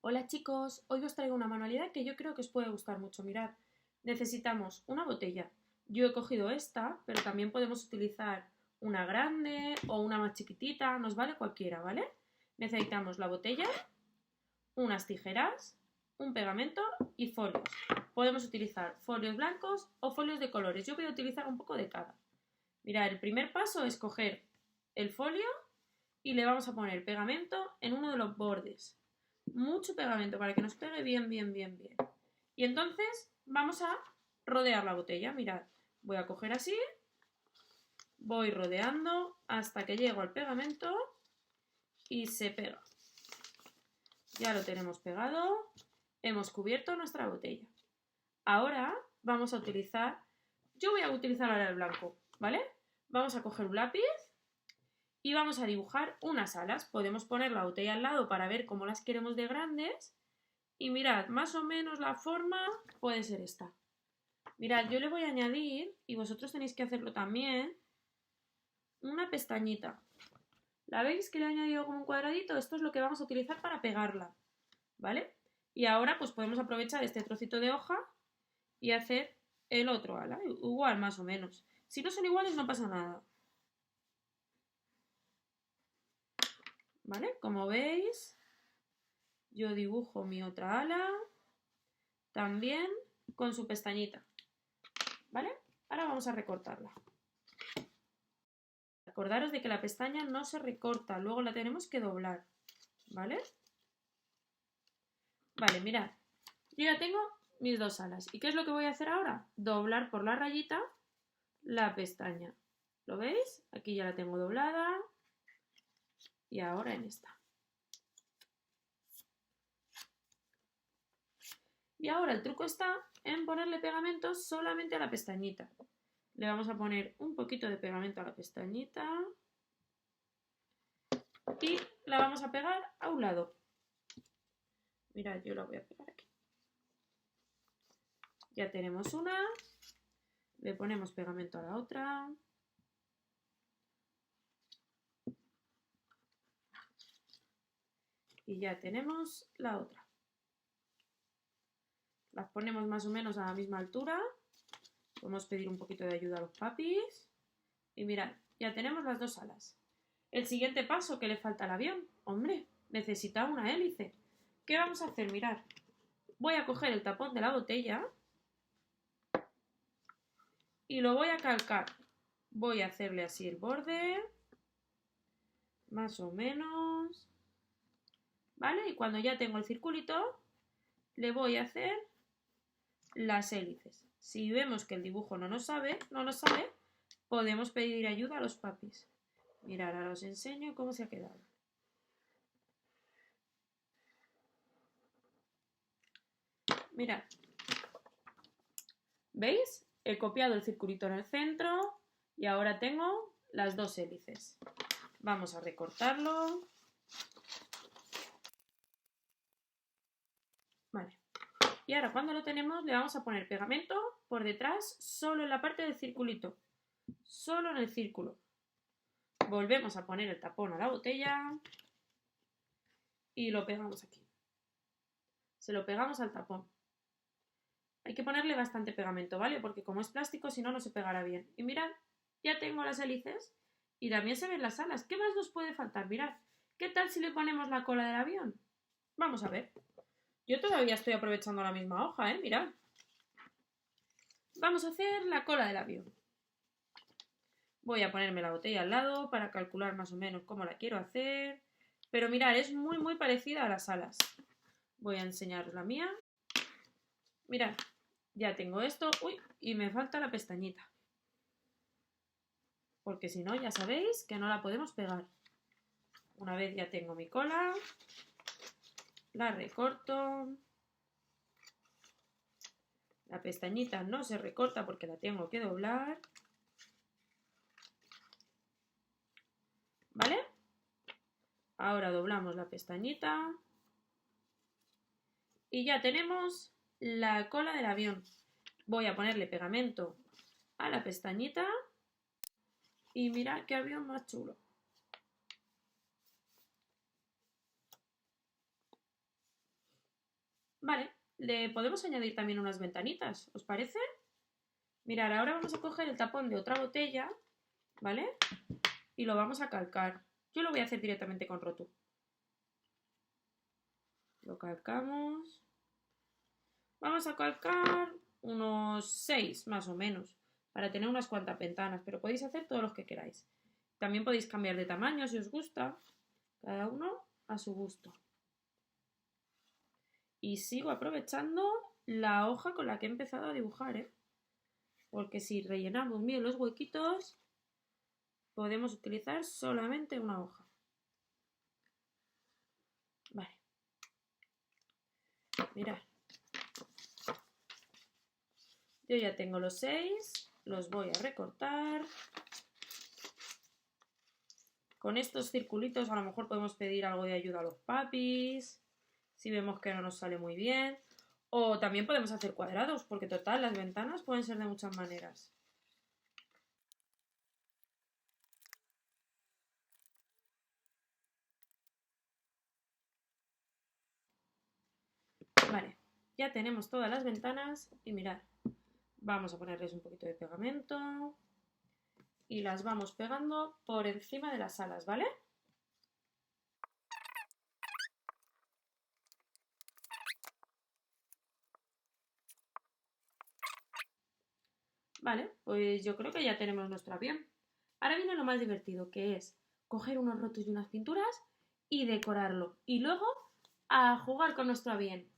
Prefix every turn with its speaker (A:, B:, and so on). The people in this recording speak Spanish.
A: Hola chicos, hoy os traigo una manualidad que yo creo que os puede gustar mucho. Mirad, necesitamos una botella. Yo he cogido esta, pero también podemos utilizar una grande o una más chiquitita, nos vale cualquiera, ¿vale? Necesitamos la botella, unas tijeras, un pegamento y folios. Podemos utilizar folios blancos o folios de colores. Yo voy a utilizar un poco de cada. Mirad, el primer paso es coger el folio y le vamos a poner pegamento en uno de los bordes. Mucho pegamento para que nos pegue bien, bien, bien, bien. Y entonces vamos a rodear la botella. Mirad, voy a coger así, voy rodeando hasta que llego al pegamento y se pega. Ya lo tenemos pegado, hemos cubierto nuestra botella. Ahora vamos a utilizar, yo voy a utilizar ahora el blanco, ¿vale? Vamos a coger un lápiz y vamos a dibujar unas alas. Podemos poner la botella al lado para ver cómo las queremos de grandes. Y mirad, más o menos la forma puede ser esta. Mirad, yo le voy a añadir, y vosotros tenéis que hacerlo también, una pestañita. ¿La veis que le he añadido como un cuadradito? Esto es lo que vamos a utilizar para pegarla, ¿vale? Y ahora pues podemos aprovechar este trocito de hoja y hacer el otro ala, igual más o menos. Si no son iguales no pasa nada. ¿Vale? Como veis, yo dibujo mi otra ala también con su pestañita. ¿Vale? Ahora vamos a recortarla. Acordaros de que la pestaña no se recorta, luego la tenemos que doblar. ¿Vale? Vale, mirad. Yo ya tengo mis dos alas. ¿Y qué es lo que voy a hacer ahora? Doblar por la rayita la pestaña. ¿Lo veis? Aquí ya la tengo doblada. Y ahora en esta. Y ahora el truco está en ponerle pegamento solamente a la pestañita. Le vamos a poner un poquito de pegamento a la pestañita. Y la vamos a pegar a un lado. Mirad, yo la voy a pegar aquí. Ya tenemos una. Le ponemos pegamento a la otra. Y ya tenemos la otra. Las ponemos más o menos a la misma altura. Podemos pedir un poquito de ayuda a los papis. Y mirad, ya tenemos las dos alas. El siguiente paso, que le falta al avión. Hombre, necesita una hélice. ¿Qué vamos a hacer? Mirad. Voy a coger el tapón de la botella y lo voy a calcar. Voy a hacerle así el borde. Más o menos. ¿Vale? Y cuando ya tengo el circulito, le voy a hacer las hélices. Si vemos que el dibujo no nos sale, podemos pedir ayuda a los papis. Mirad, ahora os enseño cómo se ha quedado. Mirad. ¿Veis? He copiado el circulito en el centro y ahora tengo las dos hélices. Vamos a recortarlo. Vale. Y ahora cuando lo tenemos le vamos a poner pegamento por detrás solo en la parte del circulito. Solo en el círculo. Volvemos a poner el tapón a la botella y lo pegamos aquí. Se lo pegamos al tapón. Hay que ponerle bastante pegamento, ¿vale? Porque como es plástico, si no, no se pegará bien. Y mirad, ya tengo las hélices y también se ven las alas. ¿Qué más nos puede faltar? Mirad, ¿qué tal si le ponemos la cola del avión? Vamos a ver. Yo todavía estoy aprovechando la misma hoja, ¿eh? Mirad. Vamos a hacer la cola del avión. Voy a ponerme la botella al lado para calcular más o menos cómo la quiero hacer. Pero mirad, es muy, muy parecida a las alas. Voy a enseñaros la mía. Mirad, ya tengo esto. Uy, y me falta la pestañita. Porque si no, ya sabéis que no la podemos pegar. Una vez ya tengo mi cola, la recorto. La pestañita no se recorta porque la tengo que doblar. ¿Vale? Ahora doblamos la pestañita. Y ya tenemos la cola del avión. Voy a ponerle pegamento a la pestañita. Y mirad qué avión más chulo. Vale, le podemos añadir también unas ventanitas, ¿os parece? Mirad, ahora vamos a coger el tapón de otra botella, ¿vale? Y lo vamos a calcar. Yo lo voy a hacer directamente con Rotu. Lo calcamos. Vamos a calcar unos 6 más o menos, para tener unas cuantas ventanas, pero podéis hacer todos los que queráis. También podéis cambiar de tamaño si os gusta, cada uno a su gusto. Y sigo aprovechando la hoja con la que he empezado a dibujar, ¿eh? Porque si rellenamos bien los huequitos, podemos utilizar solamente una hoja. Vale. Mirad. Yo ya tengo los 6, los voy a recortar. Con estos circulitos a lo mejor podemos pedir algo de ayuda a los papis, si vemos que no nos sale muy bien. O también podemos hacer cuadrados, porque total, las ventanas pueden ser de muchas maneras. Vale, ya tenemos todas las ventanas y mirad, vamos a ponerles un poquito de pegamento y las vamos pegando por encima de las alas, ¿vale? Vale, pues yo creo que ya tenemos nuestro avión. Ahora viene lo más divertido, que es coger unos rotos y unas pinturas y decorarlo. Y luego a jugar con nuestro avión.